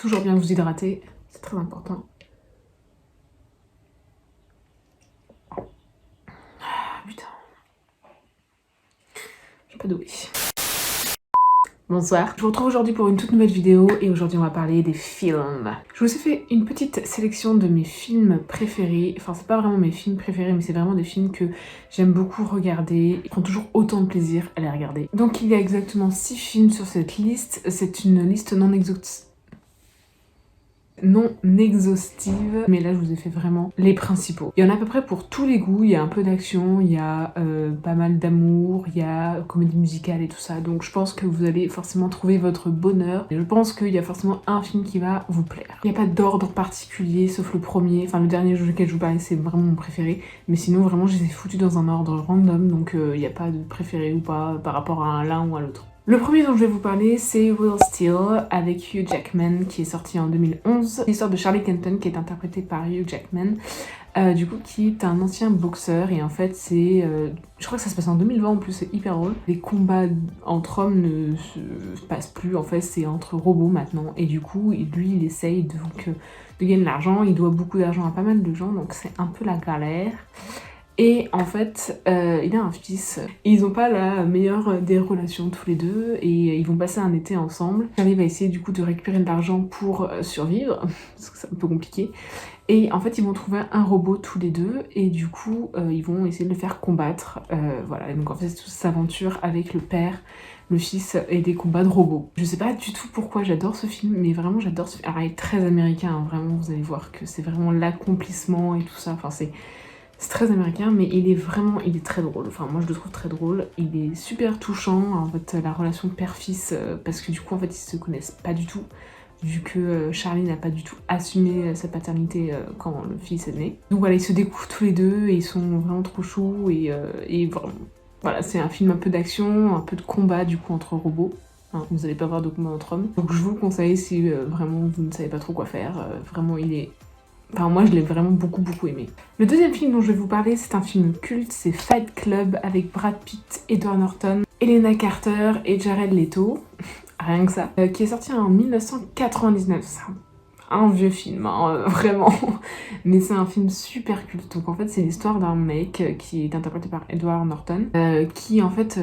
Toujours bien vous hydrater, c'est très important. Ah putain. J'ai pas doué. Bonsoir, je vous retrouve aujourd'hui pour une toute nouvelle vidéo et aujourd'hui on va parler des films. Je vous ai fait une petite sélection de mes films préférés, enfin c'est pas vraiment mes films préférés mais c'est vraiment des films que j'aime beaucoup regarder, je prends toujours autant de plaisir à les regarder. Donc il y a exactement 6 films sur cette liste, c'est une liste non exhaustive, mais là je vous ai fait vraiment les principaux. Il y en a à peu près pour tous les goûts, il y a un peu d'action, il y a pas mal d'amour, il y a comédie musicale et tout ça, donc je pense que vous allez forcément trouver votre bonheur, et je pense qu'il y a forcément un film qui va vous plaire. Il n'y a pas d'ordre particulier, sauf le premier, enfin le dernier jeu auquel je vous parlais c'est vraiment mon préféré, mais sinon vraiment je les ai foutus dans un ordre random, donc il n'y a pas de préféré ou pas par rapport à l'un ou à l'autre. Le premier dont je vais vous parler, c'est Will Still avec Hugh Jackman qui est sorti en 2011. L'histoire de Charlie Kenton qui est interprété par Hugh Jackman, du coup qui est un ancien boxeur et en fait c'est... je crois que ça se passe en 2020 en plus, c'est hyper drôle. Les combats entre hommes ne se passent plus, en fait c'est entre robots maintenant et du coup lui il essaye de gagner de l'argent, il doit beaucoup d'argent à pas mal de gens donc c'est un peu la galère. Et en fait, il a un fils. Et ils ont pas la meilleure des relations tous les deux et ils vont passer un été ensemble. Charlie va essayer du coup de récupérer de l'argent pour survivre, parce que c'est un peu compliqué. Et en fait, ils vont trouver un robot tous les deux et du coup, ils vont essayer de le faire combattre. Voilà, et donc en fait, c'est toute cette aventure avec le père, le fils et des combats de robots. Je sais pas du tout pourquoi j'adore ce film, mais vraiment j'adore ce film. Alors il est très américain, hein, vraiment, vous allez voir que c'est vraiment l'accomplissement et tout ça. Enfin, c'est très américain, mais il est très drôle. Enfin, moi je le trouve très drôle. Il est super touchant, en fait, la relation père-fils, parce que du coup, en fait, ils se connaissent pas du tout, vu que Charlie n'a pas du tout assumé sa paternité quand le fils est né. Donc voilà, ils se découvrent tous les deux et ils sont vraiment trop choux et vraiment, voilà, c'est un film un peu d'action, un peu de combat du coup entre robots. Hein, vous allez pas voir de combat entre hommes. Donc je vous le conseille si vraiment vous ne savez pas trop quoi faire. Vraiment, il est... Enfin, moi, je l'ai vraiment beaucoup aimé. Le deuxième film dont je vais vous parler, c'est un film culte, c'est Fight Club avec Brad Pitt, Edward Norton, Helena Carter et Jared Leto. Rien que ça. Qui est sorti en 1999. C'est un vieux film, hein, vraiment. Mais c'est un film super culte. Donc en fait, c'est l'histoire d'un mec qui est interprété par Edward Norton, qui en fait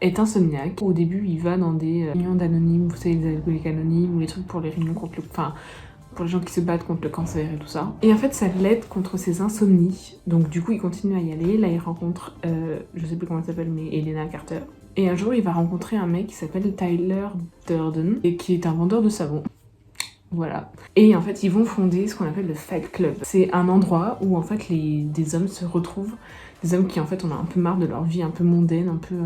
est insomniaque. Au début, il va dans des réunions d'anonymes, vous savez, les alcooliques anonymes ou les trucs pour les réunions contre le... Enfin, pour les gens qui se battent contre le cancer et tout ça. Et en fait, ça l'aide contre ses insomnies. Donc du coup, il continue à y aller. Là, il rencontre, je sais plus comment elle s'appelle, mais Helena Carter. Et un jour, il va rencontrer un mec qui s'appelle Tyler Durden, et qui est un vendeur de savon. Voilà. Et en fait, ils vont fonder ce qu'on appelle le Fight Club. C'est un endroit où en fait des hommes se retrouvent. Des hommes qui en fait, on a un peu marre de leur vie un peu mondaine, un peu...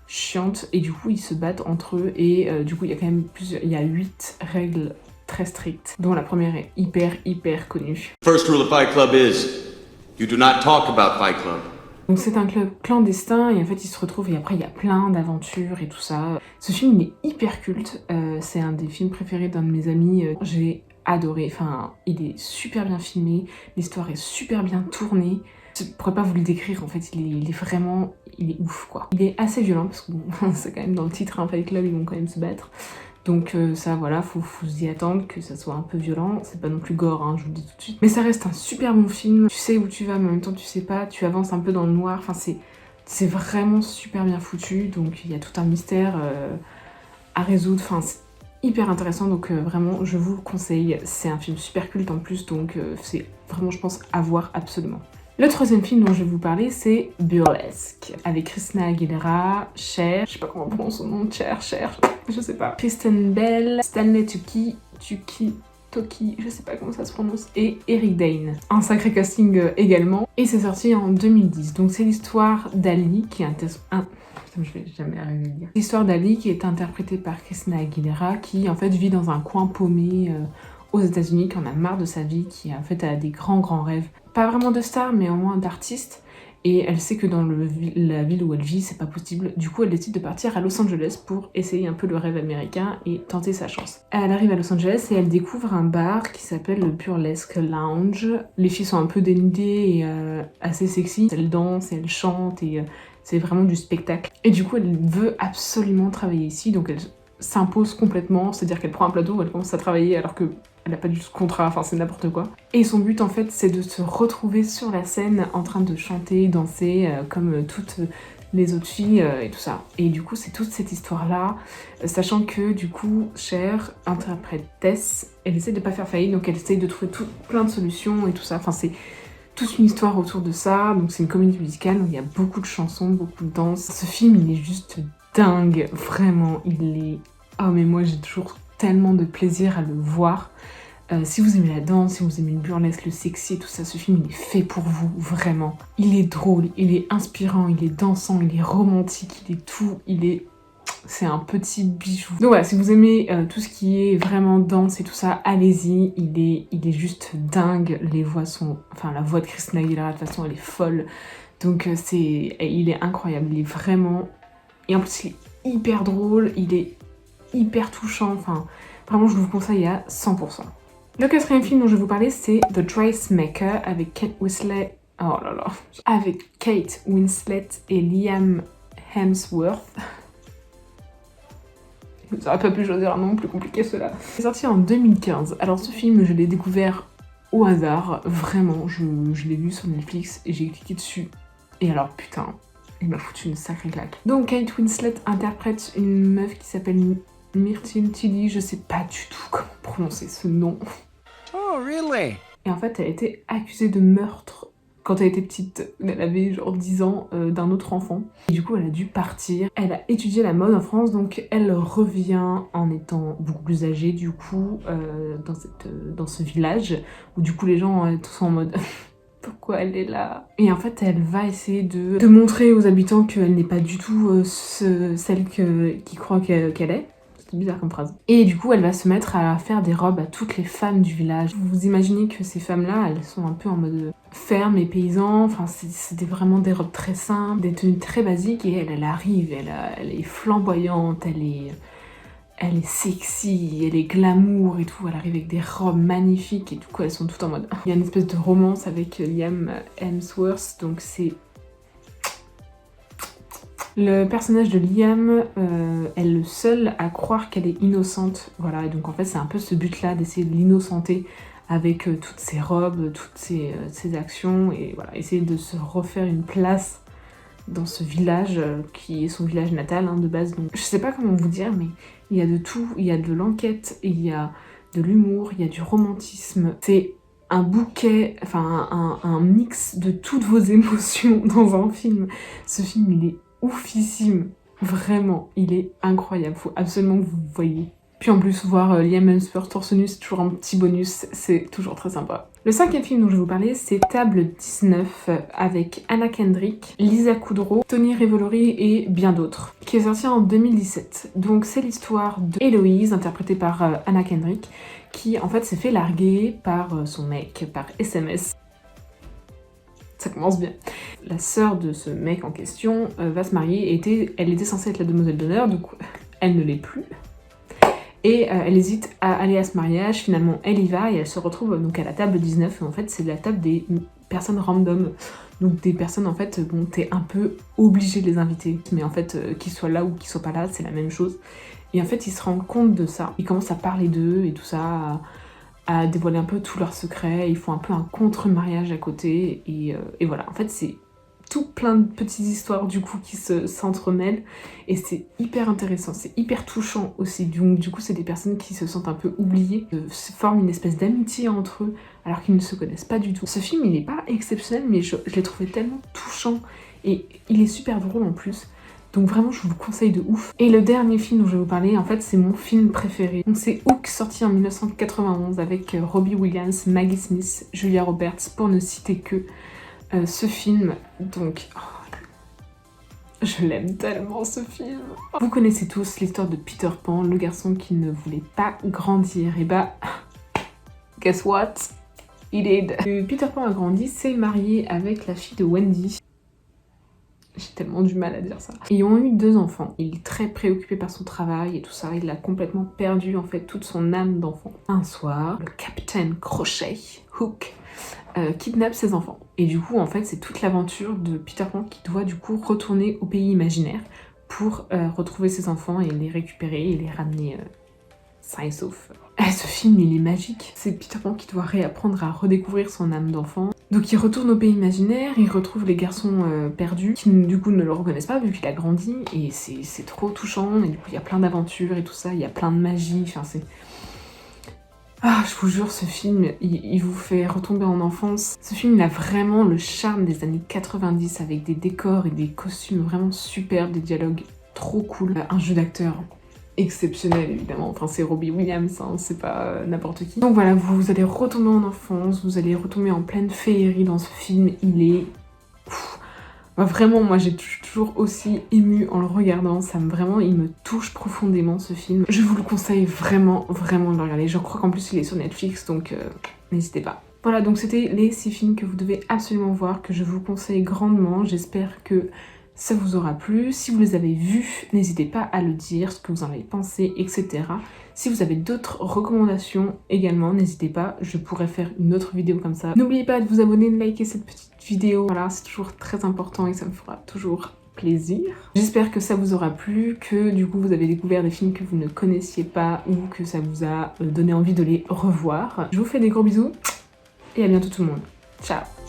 chiante. Et du coup, ils se battent entre eux. Et du coup, il y a quand même il y a 8 règles très stricte, dont la première est hyper connue. First rule of Fight Club is you do not talk about Fight Club. Donc c'est un club clandestin et en fait ils se retrouvent et après il y a plein d'aventures et tout ça. Ce film il est hyper culte, c'est un des films préférés d'un de mes amis, j'ai adoré, enfin il est super bien filmé, l'histoire est super bien tournée. Je pourrais pas vous le décrire en fait, il est ouf quoi. Il est assez violent parce que bon, c'est quand même dans le titre, un Fight Club, ils vont quand même se battre. Donc ça voilà, faut y attendre que ça soit un peu violent, c'est pas non plus gore hein, je vous le dis tout de suite. Mais ça reste un super bon film, tu sais où tu vas mais en même temps tu sais pas, tu avances un peu dans le noir, enfin c'est vraiment super bien foutu, donc il y a tout un mystère à résoudre, enfin c'est hyper intéressant donc vraiment je vous le conseille, c'est un film super culte en plus donc c'est vraiment je pense à voir absolument. Le troisième film dont je vais vous parler, c'est Burlesque, avec Christina Aguilera, Cher, je sais pas comment on prononce son nom, Cher, je sais pas, Kristen Bell, Stanley Tucci, je sais pas comment ça se prononce, et Eric Dane. Un sacré casting également, et c'est sorti en 2010. Donc c'est l'histoire d'Ali qui est je vais jamais arriver à le dire. L'histoire d'Ali qui est interprétée par Christina Aguilera, qui en fait vit dans un coin paumé aux États-Unis, qui en a marre de sa vie, qui en fait a des grands rêves. Pas vraiment de star, mais au moins d'artiste. Et elle sait que dans la ville où elle vit, c'est pas possible. Du coup, elle décide de partir à Los Angeles pour essayer un peu le rêve américain et tenter sa chance. Elle arrive à Los Angeles et elle découvre un bar qui s'appelle le Burlesque Lounge. Les filles sont un peu dénudées et assez sexy. Elles dansent et elles chantent et c'est vraiment du spectacle. Et du coup, elle veut absolument travailler ici, donc elle s'impose complètement, c'est-à-dire qu'elle prend un plateau, elle commence à travailler alors que elle n'a pas du tout de contrat, enfin c'est n'importe quoi. Et son but en fait c'est de se retrouver sur la scène en train de chanter, danser comme toutes les autres filles et tout ça. Et du coup c'est toute cette histoire là, sachant que du coup Cher interprète Tess, elle essaie de pas faire faillite donc elle essaie de trouver plein de solutions et tout ça. Enfin c'est toute une histoire autour de ça, donc c'est une comédie musicale où il y a beaucoup de chansons, beaucoup de danse. Ce film il est juste dingue, vraiment il est... Oh mais moi j'ai toujours tellement de plaisir à le voir. Si vous aimez la danse, si vous aimez le burlesque, le sexy, tout ça, ce film il est fait pour vous, vraiment. Il est drôle, il est inspirant, il est dansant, il est romantique, il est tout, c'est un petit bijou. Donc voilà, si vous aimez tout ce qui est vraiment danse et tout ça, allez-y, il est juste dingue. Les voix sont... Enfin, la voix de Christina Aguilera, de toute façon, elle est folle. Donc il est incroyable, il est vraiment... Et en plus, il est hyper drôle, il est hyper touchant, enfin, vraiment, je vous conseille à 100%. Le quatrième film dont je vais vous parler, c'est The Dressmaker avec Kate Winslet... Oh là là... Avec Kate Winslet et Liam Hemsworth. J'aurais pas pu choisir un nom plus compliqué cela. C'est sorti en 2015. Alors ce film, je l'ai découvert au hasard, vraiment. Je l'ai vu sur Netflix et j'ai cliqué dessus. Et alors putain, il m'a foutu une sacrée claque. Donc Kate Winslet interprète une meuf qui s'appelle Myrtle Tilly, je sais pas du tout comment prononcer ce nom. Oh, really? Et en fait, elle a été accusée de meurtre quand elle était petite. Elle avait genre 10 ans d'un autre enfant. Et du coup, elle a dû partir. Elle a étudié la mode en France, donc elle revient en étant beaucoup plus âgée, du coup, dans ce village, où du coup les gens sont en mode... Pourquoi elle est là? Et en fait, elle va essayer de montrer aux habitants qu'elle n'est pas du tout celle qui croit qu'elle est. C'est bizarre comme phrase. Et du coup, elle va se mettre à faire des robes à toutes les femmes du village. Vous imaginez que ces femmes-là, elles sont un peu en mode ferme et paysan. Enfin, c'était vraiment des robes très simples, des tenues très basiques. Et elle arrive, elle est flamboyante, elle est sexy, elle est glamour et tout, elle arrive avec des robes magnifiques et du coup elles sont toutes en mode... Il y a une espèce de romance avec Liam Hemsworth, donc c'est... Le personnage de Liam est le seul à croire qu'elle est innocente, voilà, et donc en fait c'est un peu ce but-là d'essayer de l'innocenter avec toutes ses robes, toutes ses actions, et voilà, essayer de se refaire une place dans ce village qui est son village natal de base. Donc je sais pas comment vous dire, mais il y a de tout, il y a de l'enquête, il y a de l'humour, il y a du romantisme. C'est un bouquet, enfin un mix de toutes vos émotions dans un film. Ce film il est oufissime, vraiment, il est incroyable, faut absolument que vous le voyez. Puis en plus, voir Liam Hemsworth torse nu, c'est toujours un petit bonus, c'est toujours très sympa. Le cinquième film dont je vais vous parler, c'est Table 19, avec Anna Kendrick, Lisa Kudrow, Tony Revolori et bien d'autres, qui est sorti en 2017. Donc c'est l'histoire de Héloïse, interprétée par Anna Kendrick, qui en fait s'est fait larguer par son mec, par SMS. Ça commence bien. La sœur de ce mec en question va se marier, et elle était censée être la demoiselle d'honneur, donc elle ne l'est plus. Et elle hésite à aller à ce mariage, finalement elle y va et elle se retrouve donc à la table 19, et en fait c'est la table des personnes random, donc des personnes en fait bon t'es un peu obligé de les inviter, mais en fait qu'ils soient là ou qu'ils soient pas là c'est la même chose, et en fait ils se rendent compte de ça, ils commencent à parler d'eux et tout ça, à dévoiler un peu tous leurs secrets, ils font un peu un contre-mariage à côté, et voilà, en fait c'est tout plein de petites histoires du coup qui s'entremêlent, et c'est hyper intéressant, c'est hyper touchant aussi. Donc du coup c'est des personnes qui se sentent un peu oubliées, se forment une espèce d'amitié entre eux alors qu'ils ne se connaissent pas du tout. Ce film il est pas exceptionnel, mais je l'ai trouvé tellement touchant et il est super drôle en plus. Donc vraiment je vous le conseille de ouf. Et le dernier film dont je vais vous parler, en fait c'est mon film préféré. Donc c'est Hook, sorti en 1991 avec Robbie Williams, Maggie Smith, Julia Roberts, pour ne citer que. Ce film, donc... Oh, je l'aime tellement ce film. Vous connaissez tous l'histoire de Peter Pan, le garçon qui ne voulait pas grandir. Et bah, guess what? He did. Peter Pan a grandi, s'est marié avec la fille de Wendy. J'ai tellement du mal à dire ça. Ils ont eu 2 enfants. Il est très préoccupé par son travail et tout ça. Il a complètement perdu en fait toute son âme d'enfant. Un soir, le capitaine Crochet, Hook, kidnappe ses enfants. Et du coup, en fait, c'est toute l'aventure de Peter Pan qui doit du coup retourner au pays imaginaire pour retrouver ses enfants et les récupérer et les ramener sains et saufs. Ce film, il est magique. C'est Peter Pan qui doit réapprendre à redécouvrir son âme d'enfant. Donc il retourne au pays imaginaire, il retrouve les garçons perdus, qui du coup ne le reconnaissent pas vu qu'il a grandi, et c'est trop touchant, et du coup il y a plein d'aventures et tout ça, il y a plein de magie, enfin c'est... Ah, je vous jure, ce film, il vous fait retomber en enfance. Ce film, il a vraiment le charme des années 90, avec des décors et des costumes vraiment superbes, des dialogues trop cool, un jeu d'acteur exceptionnel évidemment, enfin c'est Robbie Williams, hein, c'est pas n'importe qui. Donc voilà, vous allez retomber en enfance, vous allez retomber en pleine féerie dans ce film, il est... Vraiment, moi j'ai toujours aussi émue en le regardant, vraiment, il me touche profondément ce film. Je vous le conseille vraiment, vraiment de le regarder, je crois qu'en plus il est sur Netflix, donc n'hésitez pas. Voilà, donc c'était les 6 films que vous devez absolument voir, que je vous conseille grandement, j'espère que ça vous aura plu. Si vous les avez vus, n'hésitez pas à le dire, ce que vous en avez pensé, etc. Si vous avez d'autres recommandations également, n'hésitez pas, je pourrais faire une autre vidéo comme ça. N'oubliez pas de vous abonner, de liker cette petite vidéo, voilà, c'est toujours très important et ça me fera toujours plaisir. J'espère que ça vous aura plu, que du coup vous avez découvert des films que vous ne connaissiez pas ou que ça vous a donné envie de les revoir. Je vous fais des gros bisous et à bientôt tout le monde. Ciao!